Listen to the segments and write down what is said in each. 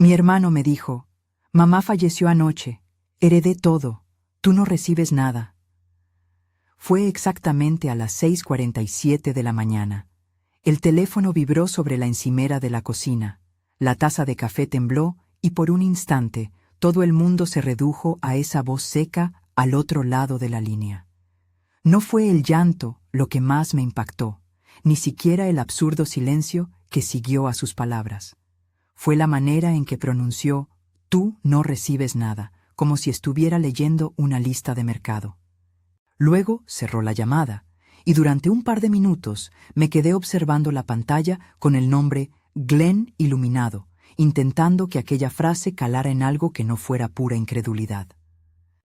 Mi hermano me dijo, mamá falleció anoche, heredé todo, tú no recibes nada. Fue exactamente a las 6:47 de la mañana. El teléfono vibró sobre la encimera de la cocina, la taza de café tembló y por un instante todo el mundo se redujo a esa voz seca al otro lado de la línea. No fue el llanto lo que más me impactó, ni siquiera el absurdo silencio que siguió a sus palabras. Fue la manera en que pronunció, tú no recibes nada, como si estuviera leyendo una lista de mercado. Luego cerró la llamada, y durante un par de minutos me quedé observando la pantalla con el nombre Glenn iluminado, intentando que aquella frase calara en algo que no fuera pura incredulidad.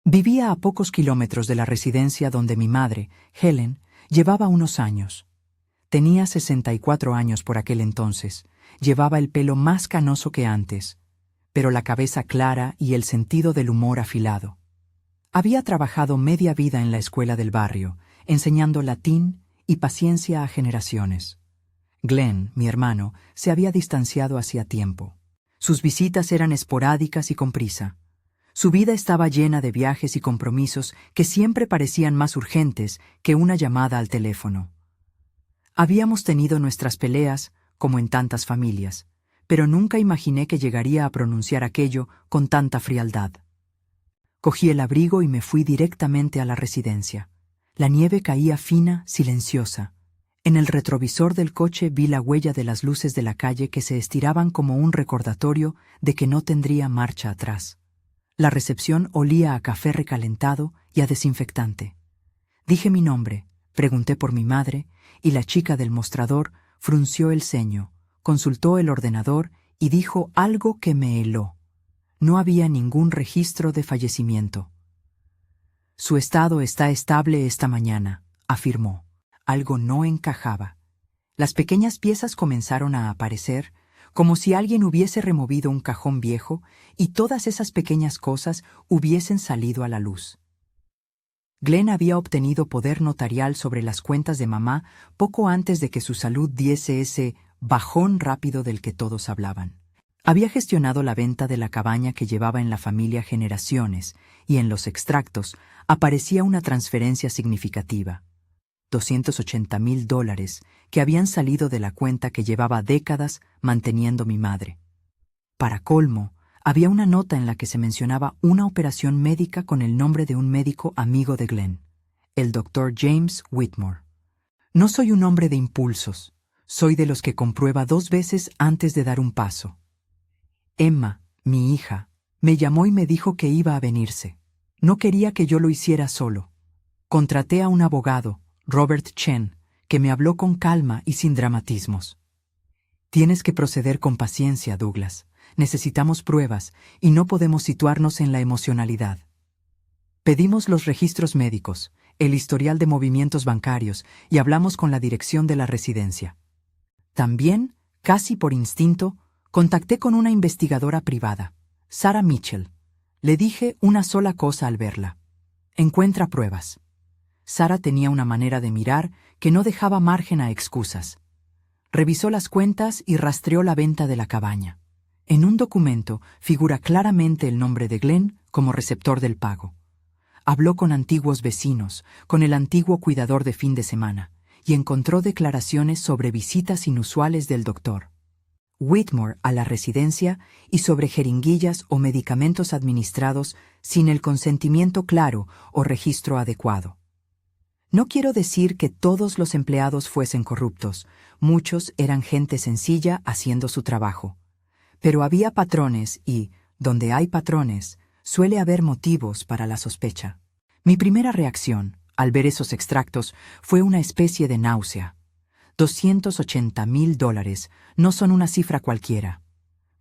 Vivía a pocos kilómetros de la residencia donde mi madre, Helen, llevaba unos años. Tenía 64 años por aquel entonces, llevaba el pelo más canoso que antes, pero la cabeza clara y el sentido del humor afilado. Había trabajado media vida en la escuela del barrio, enseñando latín y paciencia a generaciones. Glenn, mi hermano, se había distanciado hacía tiempo. Sus visitas eran esporádicas y con prisa. Su vida estaba llena de viajes y compromisos que siempre parecían más urgentes que una llamada al teléfono. Habíamos tenido nuestras peleas, como en tantas familias, pero nunca imaginé que llegaría a pronunciar aquello con tanta frialdad. Cogí el abrigo y me fui directamente a la residencia. La nieve caía fina, silenciosa. En el retrovisor del coche vi la huella de las luces de la calle que se estiraban como un recordatorio de que no tendría marcha atrás. La recepción olía a café recalentado y a desinfectante. Dije mi nombre, pregunté por mi madre, y la chica del mostrador frunció el ceño, consultó el ordenador y dijo algo que me heló. No había ningún registro de fallecimiento. Su estado está estable esta mañana, afirmó. Algo no encajaba. Las pequeñas piezas comenzaron a aparecer, como si alguien hubiese removido un cajón viejo y todas esas pequeñas cosas hubiesen salido a la luz. Glenn había obtenido poder notarial sobre las cuentas de mamá poco antes de que su salud diese ese bajón rápido del que todos hablaban. Había gestionado la venta de la cabaña que llevaba en la familia generaciones, y en los extractos aparecía una transferencia significativa. $280,000 que habían salido de la cuenta que llevaba décadas manteniendo mi madre. Para colmo, había una nota en la que se mencionaba una operación médica con el nombre de un médico amigo de Glenn, el Dr. James Whitmore. No soy un hombre de impulsos, soy de los que comprueba 2 veces antes de dar un paso. Emma, mi hija, me llamó y me dijo que iba a venirse. No quería que yo lo hiciera solo. Contraté a un abogado, Robert Chen, que me habló con calma y sin dramatismos. Tienes que proceder con paciencia, Douglas. Necesitamos pruebas y no podemos situarnos en la emocionalidad. Pedimos los registros médicos, el historial de movimientos bancarios y hablamos con la dirección de la residencia. También, casi por instinto, contacté con una investigadora privada, Sarah Mitchell. Le dije una sola cosa al verla. Encuentra pruebas. Sarah tenía una manera de mirar que no dejaba margen a excusas. Revisó las cuentas y rastreó la venta de la cabaña. En un documento figura claramente el nombre de Glenn como receptor del pago. Habló con antiguos vecinos, con el antiguo cuidador de fin de semana, y encontró declaraciones sobre visitas inusuales del doctor Whitmore a la residencia y sobre jeringuillas o medicamentos administrados sin el consentimiento claro o registro adecuado. No quiero decir que todos los empleados fuesen corruptos, muchos eran gente sencilla haciendo su trabajo. Pero había patrones y, donde hay patrones, suele haber motivos para la sospecha. Mi primera reacción, al ver esos extractos, fue una especie de náusea. $280,000 no son una cifra cualquiera.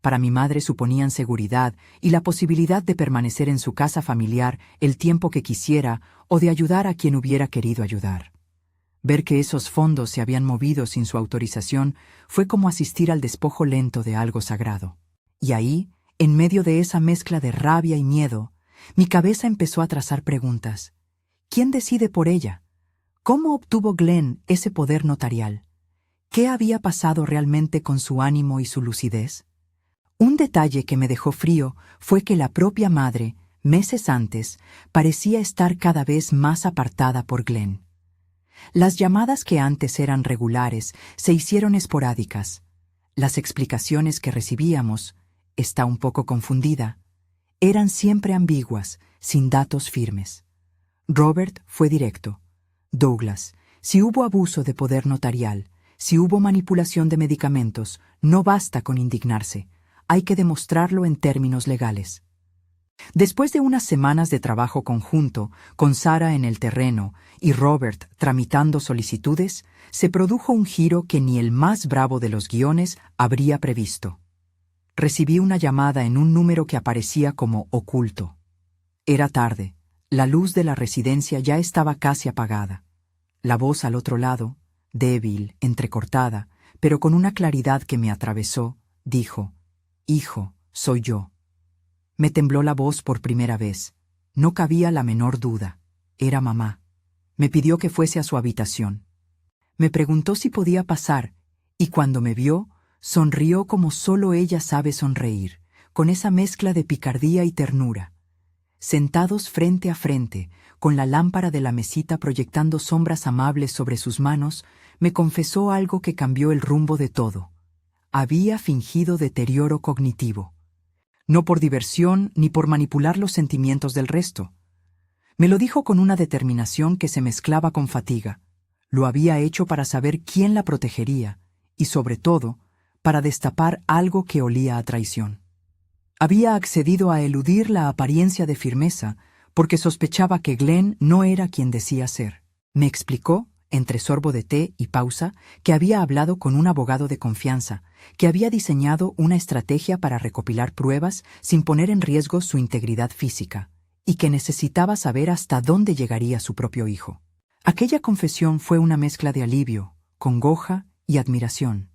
Para mi madre suponían seguridad y la posibilidad de permanecer en su casa familiar el tiempo que quisiera o de ayudar a quien hubiera querido ayudar. Ver que esos fondos se habían movido sin su autorización fue como asistir al despojo lento de algo sagrado. Y ahí, en medio de esa mezcla de rabia y miedo, mi cabeza empezó a trazar preguntas. ¿Quién decide por ella? ¿Cómo obtuvo Glenn ese poder notarial? ¿Qué había pasado realmente con su ánimo y su lucidez? Un detalle que me dejó frío fue que la propia madre, meses antes, parecía estar cada vez más apartada por Glenn. Las llamadas que antes eran regulares se hicieron esporádicas. Las explicaciones que recibíamos, está un poco confundida, eran siempre ambiguas, sin datos firmes. Robert fue directo. Douglas, si hubo abuso de poder notarial, si hubo manipulación de medicamentos, no basta con indignarse. Hay que demostrarlo en términos legales. Después de unas semanas de trabajo conjunto, con Sarah en el terreno y Robert tramitando solicitudes, se produjo un giro que ni el más bravo de los guiones habría previsto. Recibí una llamada en un número que aparecía como oculto. Era tarde. La luz de la residencia ya estaba casi apagada. La voz al otro lado, débil, entrecortada, pero con una claridad que me atravesó, dijo: «Hijo, soy yo». Me tembló la voz por primera vez. No cabía la menor duda. Era mamá. Me pidió que fuese a su habitación. Me preguntó si podía pasar, y cuando me vio, sonrió como solo ella sabe sonreír, con esa mezcla de picardía y ternura. Sentados frente a frente, con la lámpara de la mesita proyectando sombras amables sobre sus manos, me confesó algo que cambió el rumbo de todo. Había fingido deterioro cognitivo. No por diversión ni por manipular los sentimientos del resto. Me lo dijo con una determinación que se mezclaba con fatiga. Lo había hecho para saber quién la protegería y, sobre todo, para destapar algo que olía a traición. Había accedido a eludir la apariencia de firmeza porque sospechaba que Glenn no era quien decía ser. Me explicó, entre sorbo de té y pausa, que había hablado con un abogado de confianza, que había diseñado una estrategia para recopilar pruebas sin poner en riesgo su integridad física, y que necesitaba saber hasta dónde llegaría su propio hijo. Aquella confesión fue una mezcla de alivio, congoja y admiración.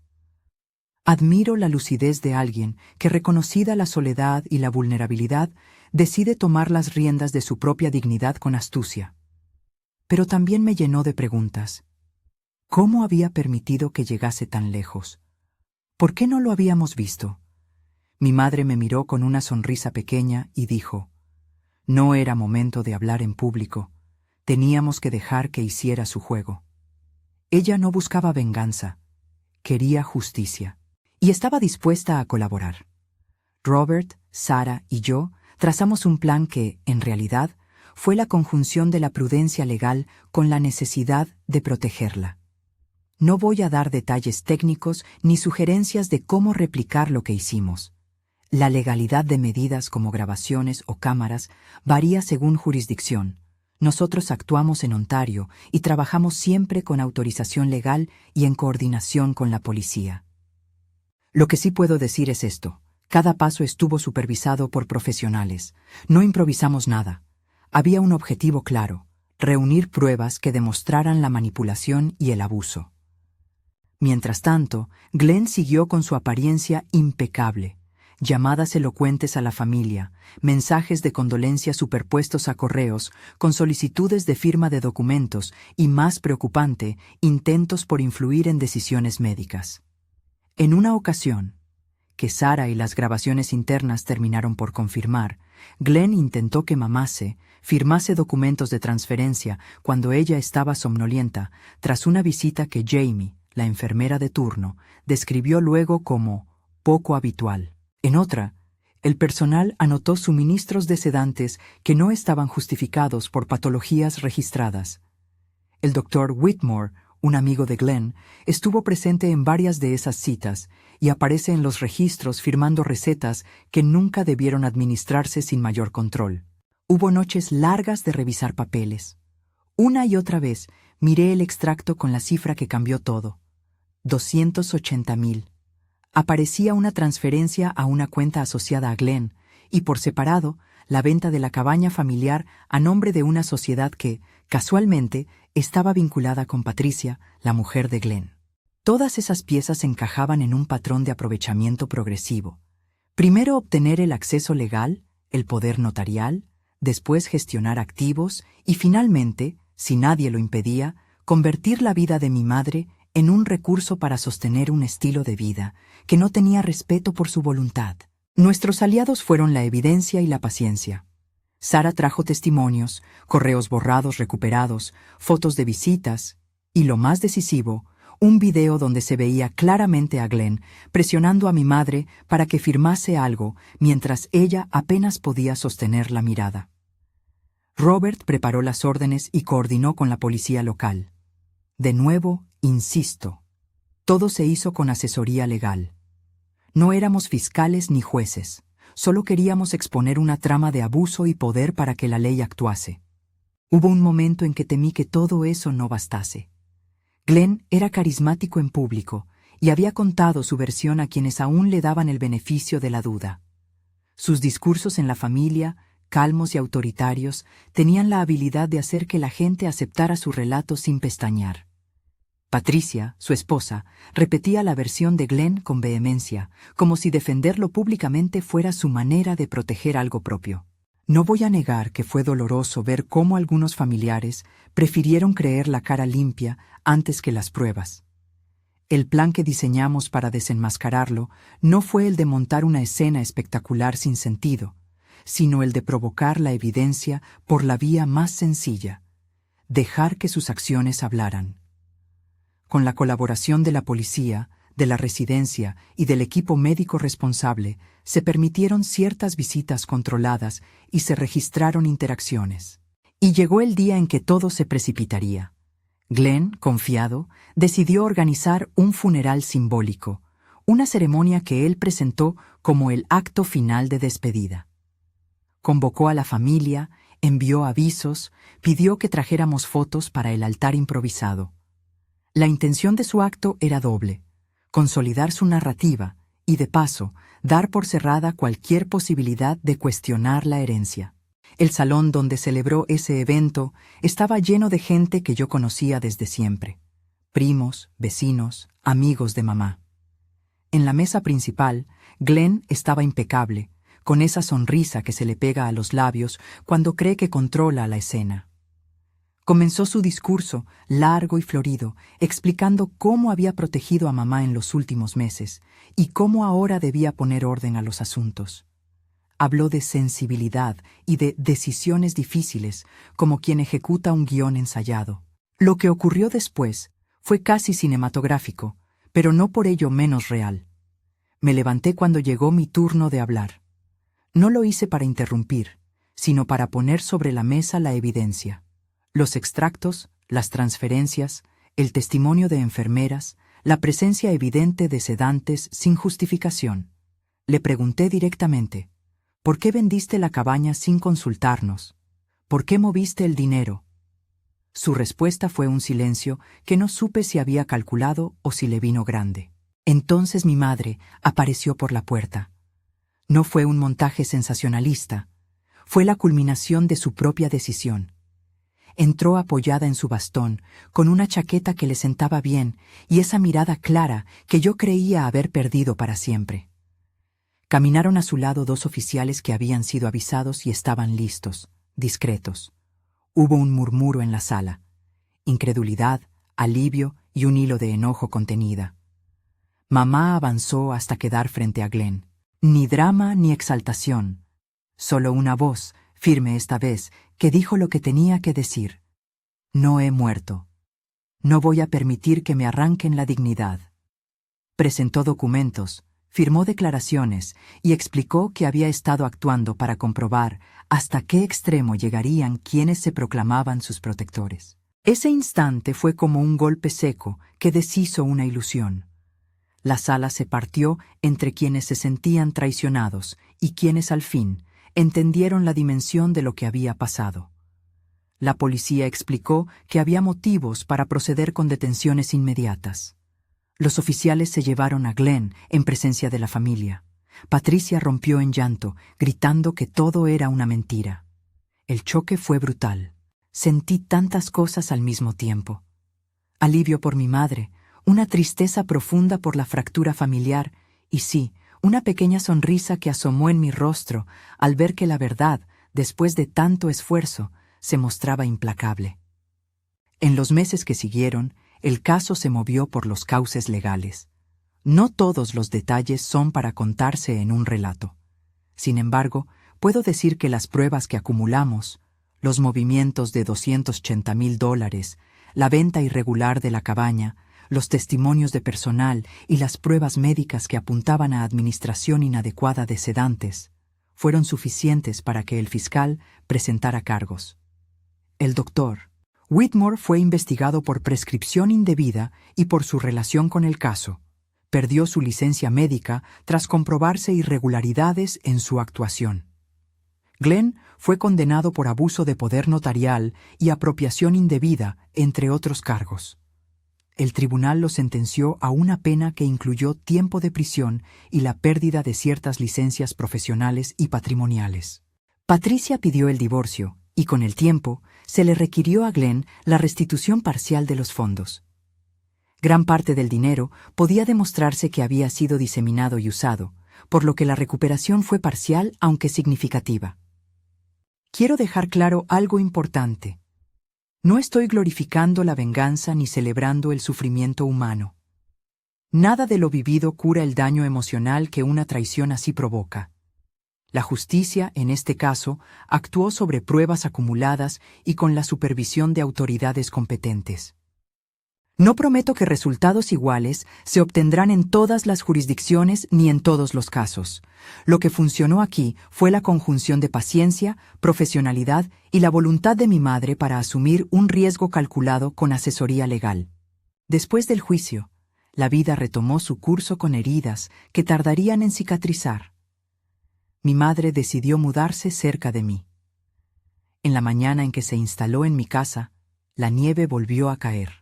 Admiro la lucidez de alguien que, reconocida la soledad y la vulnerabilidad, decide tomar las riendas de su propia dignidad con astucia. Pero también me llenó de preguntas. ¿Cómo había permitido que llegase tan lejos? ¿Por qué no lo habíamos visto? Mi madre me miró con una sonrisa pequeña y dijo: «No era momento de hablar en público. Teníamos que dejar que hiciera su juego». Ella no buscaba venganza, quería justicia, y estaba dispuesta a colaborar. Robert, Sarah y yo trazamos un plan que, en realidad, fue la conjunción de la prudencia legal con la necesidad de protegerla. No voy a dar detalles técnicos ni sugerencias de cómo replicar lo que hicimos. La legalidad de medidas como grabaciones o cámaras varía según jurisdicción. Nosotros actuamos en Ontario y trabajamos siempre con autorización legal y en coordinación con la policía. Lo que sí puedo decir es esto: cada paso estuvo supervisado por profesionales. No improvisamos nada. Había un objetivo claro: reunir pruebas que demostraran la manipulación y el abuso. Mientras tanto, Glenn siguió con su apariencia impecable. Llamadas elocuentes a la familia, mensajes de condolencia superpuestos a correos, con solicitudes de firma de documentos y, más preocupante, intentos por influir en decisiones médicas. En una ocasión, que Sarah y las grabaciones internas terminaron por confirmar, Glenn intentó que mamá firmase documentos de transferencia cuando ella estaba somnolienta, tras una visita que Jamie, la enfermera de turno, describió luego como poco habitual. En otra, el personal anotó suministros de sedantes que no estaban justificados por patologías registradas. El doctor Whitmore, un amigo de Glenn, estuvo presente en varias de esas citas y aparece en los registros firmando recetas que nunca debieron administrarse sin mayor control. Hubo noches largas de revisar papeles. Una y otra vez miré el extracto con la cifra que cambió todo: 280,000. Aparecía una transferencia a una cuenta asociada a Glenn y, por separado, la venta de la cabaña familiar a nombre de una sociedad que, casualmente, estaba vinculada con Patricia, la mujer de Glenn. Todas esas piezas encajaban en un patrón de aprovechamiento progresivo. Primero obtener el acceso legal, el poder notarial, después gestionar activos y finalmente, si nadie lo impedía, convertir la vida de mi madre en un recurso para sostener un estilo de vida que no tenía respeto por su voluntad. Nuestros aliados fueron la evidencia y la paciencia. Sara trajo testimonios, correos borrados recuperados, fotos de visitas y, lo más decisivo, un video donde se veía claramente a Glenn presionando a mi madre para que firmase algo mientras ella apenas podía sostener la mirada. Robert preparó las órdenes y coordinó con la policía local. De nuevo, insisto, todo se hizo con asesoría legal. No éramos fiscales ni jueces, solo queríamos exponer una trama de abuso y poder para que la ley actuase. Hubo un momento en que temí que todo eso no bastase. Glenn era carismático en público y había contado su versión a quienes aún le daban el beneficio de la duda. Sus discursos en la familia, calmos y autoritarios, tenían la habilidad de hacer que la gente aceptara su relato sin pestañear. Patricia, su esposa, repetía la versión de Glenn con vehemencia, como si defenderlo públicamente fuera su manera de proteger algo propio. No voy a negar que fue doloroso ver cómo algunos familiares prefirieron creer la cara limpia antes que las pruebas. El plan que diseñamos para desenmascararlo no fue el de montar una escena espectacular sin sentido, sino el de provocar la evidencia por la vía más sencilla, dejar que sus acciones hablaran. Con la colaboración de la policía, de la residencia y del equipo médico responsable, se permitieron ciertas visitas controladas y se registraron interacciones. Y llegó el día en que todo se precipitaría. Glenn, confiado, decidió organizar un funeral simbólico, una ceremonia que él presentó como el acto final de despedida. Convocó a la familia, envió avisos, pidió que trajéramos fotos para el altar improvisado. La intención de su acto era doble: consolidar su narrativa y, de paso, dar por cerrada cualquier posibilidad de cuestionar la herencia. El salón donde celebró ese evento estaba lleno de gente que yo conocía desde siempre: primos, vecinos, amigos de mamá. En la mesa principal, Glenn estaba impecable, con esa sonrisa que se le pega a los labios cuando cree que controla la escena. Comenzó su discurso, largo y florido, explicando cómo había protegido a mamá en los últimos meses y cómo ahora debía poner orden a los asuntos. Habló de sensibilidad y de decisiones difíciles, como quien ejecuta un guión ensayado. Lo que ocurrió después fue casi cinematográfico, pero no por ello menos real. Me levanté cuando llegó mi turno de hablar. No lo hice para interrumpir, sino para poner sobre la mesa la evidencia. Los extractos, las transferencias, el testimonio de enfermeras, la presencia evidente de sedantes sin justificación. Le pregunté directamente: ¿por qué vendiste la cabaña sin consultarnos? ¿Por qué moviste el dinero? Su respuesta fue un silencio que no supe si había calculado o si le vino grande. Entonces mi madre apareció por la puerta. No fue un montaje sensacionalista, fue la culminación de su propia decisión. Entró apoyada en su bastón, con una chaqueta que le sentaba bien y esa mirada clara que yo creía haber perdido para siempre. Caminaron a su lado dos oficiales que habían sido avisados y estaban listos, discretos. Hubo un murmuro en la sala: incredulidad, alivio y un hilo de enojo contenida. Mamá avanzó hasta quedar frente a Glenn. Ni drama ni exaltación, solo una voz, firme esta vez, que dijo lo que tenía que decir. No he muerto. No voy a permitir que me arranquen la dignidad. Presentó documentos, firmó declaraciones y explicó que había estado actuando para comprobar hasta qué extremo llegarían quienes se proclamaban sus protectores. Ese instante fue como un golpe seco que deshizo una ilusión. La sala se partió entre quienes se sentían traicionados y quienes al fin entendieron la dimensión de lo que había pasado. La policía explicó que había motivos para proceder con detenciones inmediatas. Los oficiales se llevaron a Glenn en presencia de la familia. Patricia rompió en llanto, gritando que todo era una mentira. El choque fue brutal. Sentí tantas cosas al mismo tiempo. Alivio por mi madre, una tristeza profunda por la fractura familiar y sí, una pequeña sonrisa que asomó en mi rostro al ver que la verdad, después de tanto esfuerzo, se mostraba implacable. En los meses que siguieron, el caso se movió por los cauces legales. No todos los detalles son para contarse en un relato. Sin embargo, puedo decir que las pruebas que acumulamos, los movimientos de $280,000, la venta irregular de la cabaña, los testimonios de personal y las pruebas médicas que apuntaban a administración inadecuada de sedantes, fueron suficientes para que el fiscal presentara cargos. El doctor Whitmore fue investigado por prescripción indebida y por su relación con el caso. Perdió su licencia médica tras comprobarse irregularidades en su actuación. Glenn fue condenado por abuso de poder notarial y apropiación indebida, entre otros cargos. El tribunal lo sentenció a una pena que incluyó tiempo de prisión y la pérdida de ciertas licencias profesionales y patrimoniales. Patricia pidió el divorcio y con el tiempo se le requirió a Glenn la restitución parcial de los fondos. Gran parte del dinero podía demostrarse que había sido diseminado y usado, por lo que la recuperación fue parcial aunque significativa. Quiero dejar claro algo importante. No estoy glorificando la venganza ni celebrando el sufrimiento humano. Nada de lo vivido cura el daño emocional que una traición así provoca. La justicia, en este caso, actuó sobre pruebas acumuladas y con la supervisión de autoridades competentes. No prometo que resultados iguales se obtendrán en todas las jurisdicciones ni en todos los casos. Lo que funcionó aquí fue la conjunción de paciencia, profesionalidad y la voluntad de mi madre para asumir un riesgo calculado con asesoría legal. Después del juicio, la vida retomó su curso con heridas que tardarían en cicatrizar. Mi madre decidió mudarse cerca de mí. En la mañana en que se instaló en mi casa, la nieve volvió a caer.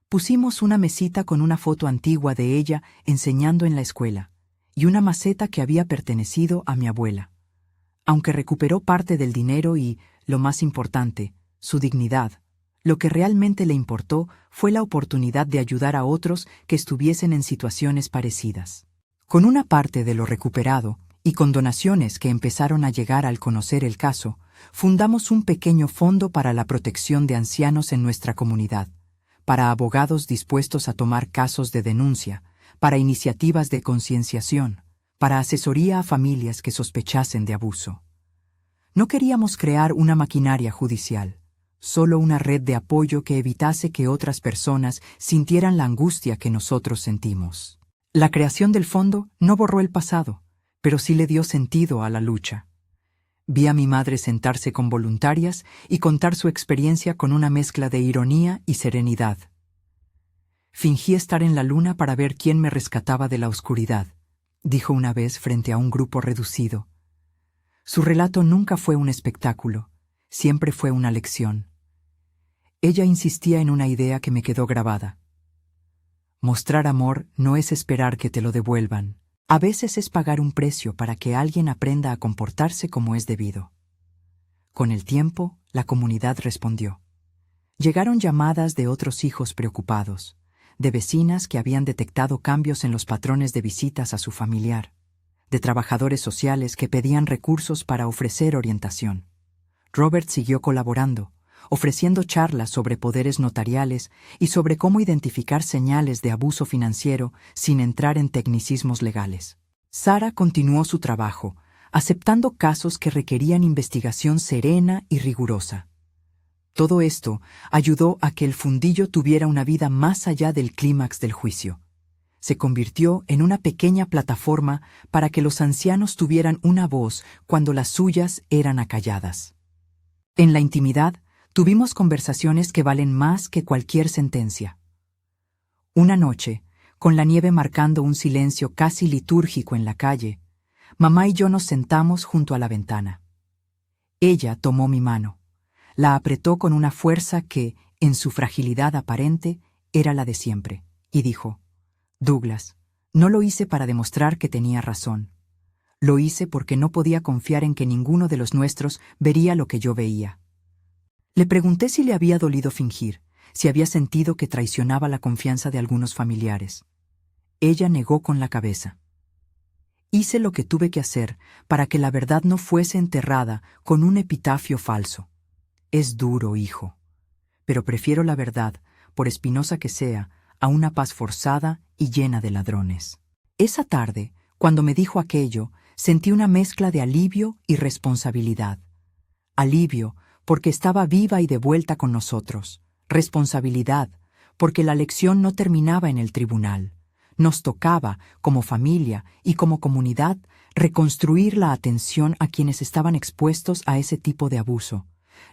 Pusimos una mesita con una foto antigua de ella enseñando en la escuela y una maceta que había pertenecido a mi abuela. Aunque recuperó parte del dinero y, lo más importante, su dignidad, lo que realmente le importó fue la oportunidad de ayudar a otros que estuviesen en situaciones parecidas. Con una parte de lo recuperado, y con donaciones que empezaron a llegar al conocer el caso, fundamos un pequeño fondo para la protección de ancianos en nuestra comunidad, para abogados dispuestos a tomar casos de denuncia, para iniciativas de concienciación, para asesoría a familias que sospechasen de abuso. No queríamos crear una maquinaria judicial, solo una red de apoyo que evitase que otras personas sintieran la angustia que nosotros sentimos. La creación del fondo no borró el pasado, pero sí le dio sentido a la lucha. Vi a mi madre sentarse con voluntarias y contar su experiencia con una mezcla de ironía y serenidad. Fingí estar en la luna para ver quién me rescataba de la oscuridad, dijo una vez frente a un grupo reducido. Su relato nunca fue un espectáculo, siempre fue una lección. Ella insistía en una idea que me quedó grabada. Mostrar amor no es esperar que te lo devuelvan. A veces es pagar un precio para que alguien aprenda a comportarse como es debido. Con el tiempo, la comunidad respondió. Llegaron llamadas de otros hijos preocupados, de vecinas que habían detectado cambios en los patrones de visitas a su familiar, de trabajadores sociales que pedían recursos para ofrecer orientación. Robert siguió colaborando, ofreciendo charlas sobre poderes notariales y sobre cómo identificar señales de abuso financiero sin entrar en tecnicismos legales. Sara continuó su trabajo, aceptando casos que requerían investigación serena y rigurosa. Todo esto ayudó a que el fundillo tuviera una vida más allá del clímax del juicio. Se convirtió en una pequeña plataforma para que los ancianos tuvieran una voz cuando las suyas eran acalladas. En la intimidad, tuvimos conversaciones que valen más que cualquier sentencia. Una noche, con la nieve marcando un silencio casi litúrgico en la calle, mamá y yo nos sentamos junto a la ventana. Ella tomó mi mano, la apretó con una fuerza que, en su fragilidad aparente, era la de siempre, y dijo: «Douglas, no lo hice para demostrar que tenía razón. Lo hice porque no podía confiar en que ninguno de los nuestros vería lo que yo veía». Le pregunté si le había dolido fingir, si había sentido que traicionaba la confianza de algunos familiares. Ella negó con la cabeza. Hice lo que tuve que hacer para que la verdad no fuese enterrada con un epitafio falso. Es duro, hijo, pero prefiero la verdad, por espinosa que sea, a una paz forzada y llena de ladrones. Esa tarde, cuando me dijo aquello, Sentí una mezcla de alivio y responsabilidad. Alivio, porque estaba viva y de vuelta con nosotros. Responsabilidad, porque la lección no terminaba en el tribunal. Nos tocaba, como familia y como comunidad, reconstruir la atención a quienes estaban expuestos a ese tipo de abuso.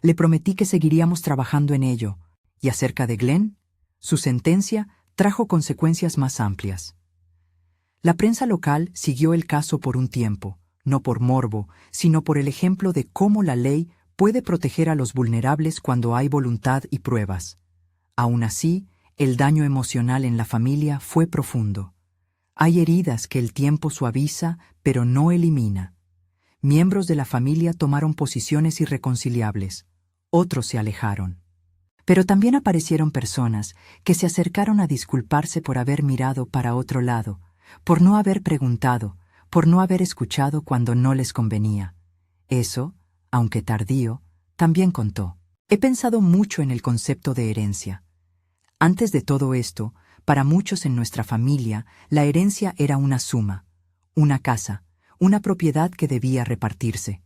Le prometí que seguiríamos trabajando en ello. Y acerca de Glenn, su sentencia trajo consecuencias más amplias. La prensa local siguió el caso por un tiempo, no por morbo, sino por el ejemplo de cómo la ley puede proteger a los vulnerables cuando hay voluntad y pruebas. Aún así, el daño emocional en la familia fue profundo. Hay heridas que el tiempo suaviza, pero no elimina. Miembros de la familia tomaron posiciones irreconciliables, otros se alejaron. Pero también aparecieron personas que se acercaron a disculparse por haber mirado para otro lado, por no haber preguntado, por no haber escuchado cuando no les convenía. Eso, aunque tardío, también contó. He pensado mucho en el concepto de herencia. Antes de todo esto, para muchos en nuestra familia, la herencia era una suma, una casa, una propiedad que debía repartirse.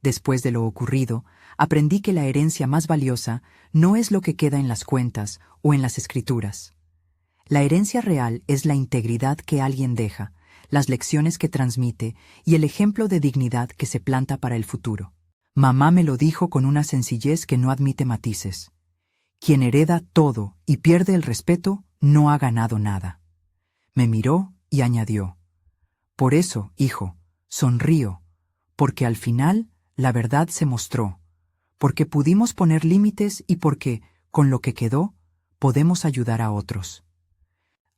Después de lo ocurrido, aprendí que la herencia más valiosa no es lo que queda en las cuentas o en las escrituras. La herencia real es la integridad que alguien deja, las lecciones que transmite y el ejemplo de dignidad que se planta para el futuro. Mamá me lo dijo con una sencillez que no admite matices. Quien hereda todo y pierde el respeto no ha ganado nada. Me miró y añadió: por eso, hijo, sonrío, porque al final la verdad se mostró, porque pudimos poner límites y porque, con lo que quedó, podemos ayudar a otros.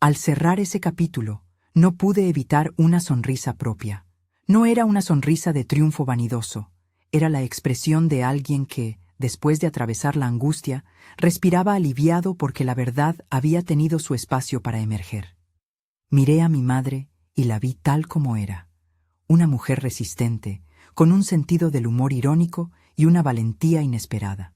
Al cerrar ese capítulo, no pude evitar una sonrisa propia. No era una sonrisa de triunfo vanidoso, era la expresión de alguien que, después de atravesar la angustia, respiraba aliviado porque la verdad había tenido su espacio para emerger. Miré a mi madre y la vi tal como era, una mujer resistente, con un sentido del humor irónico y una valentía inesperada.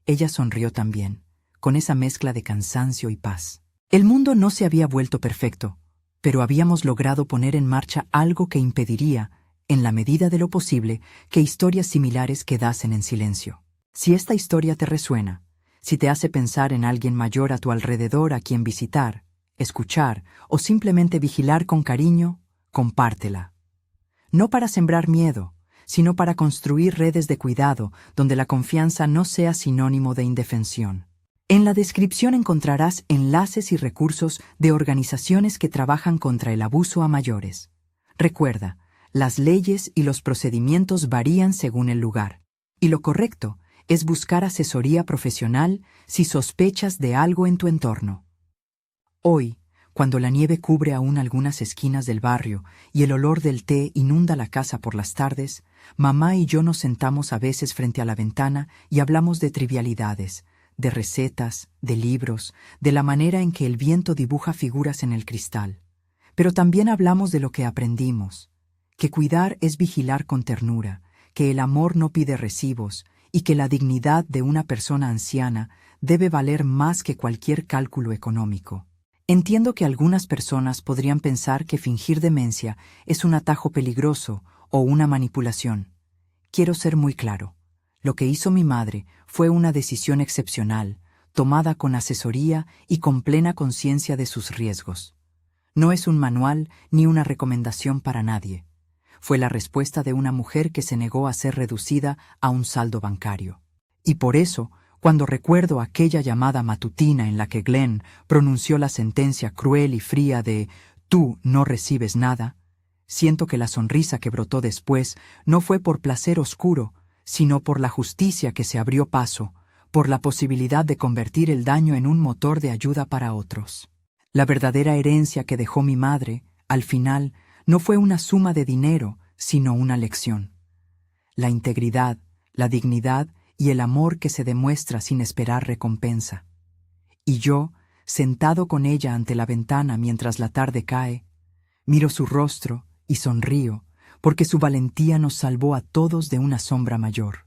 Ella sonrió también, con esa mezcla de cansancio y paz. El mundo no se había vuelto perfecto, pero habíamos logrado poner en marcha algo que impediría, en la medida de lo posible, que historias similares quedasen en silencio. Si esta historia te resuena, si te hace pensar en alguien mayor a tu alrededor a quien visitar, escuchar o simplemente vigilar con cariño, compártela. No para sembrar miedo, sino para construir redes de cuidado donde la confianza no sea sinónimo de indefensión. En la descripción encontrarás enlaces y recursos de organizaciones que trabajan contra el abuso a mayores. Recuerda, las leyes y los procedimientos varían según el lugar, y lo correcto es buscar asesoría profesional si sospechas de algo en tu entorno. Hoy, cuando la nieve cubre aún algunas esquinas del barrio y el olor del té inunda la casa por las tardes, mamá y yo nos sentamos a veces frente a la ventana y hablamos de trivialidades, de recetas, de libros, de la manera en que el viento dibuja figuras en el cristal. Pero también hablamos de lo que aprendimos, que cuidar es vigilar con ternura, que el amor no pide recibos y que la dignidad de una persona anciana debe valer más que cualquier cálculo económico. Entiendo que algunas personas podrían pensar que fingir demencia es un atajo peligroso o una manipulación. Quiero ser muy claro. Lo que hizo mi madre fue una decisión excepcional, tomada con asesoría y con plena conciencia de sus riesgos. No es un manual ni una recomendación para nadie. Fue la respuesta de una mujer que se negó a ser reducida a un saldo bancario. Y por eso, cuando recuerdo aquella llamada matutina en la que Glenn pronunció la sentencia cruel y fría de «tú no recibes nada», siento que la sonrisa que brotó después no fue por placer oscuro, sino por la justicia que se abrió paso, por la posibilidad de convertir el daño en un motor de ayuda para otros. La verdadera herencia que dejó mi madre, al final, no fue una suma de dinero, sino una lección. La integridad, la dignidad y el amor que se demuestra sin esperar recompensa. Y yo, sentado con ella ante la ventana mientras la tarde cae, miro su rostro y sonrío, porque su valentía nos salvó a todos de una sombra mayor.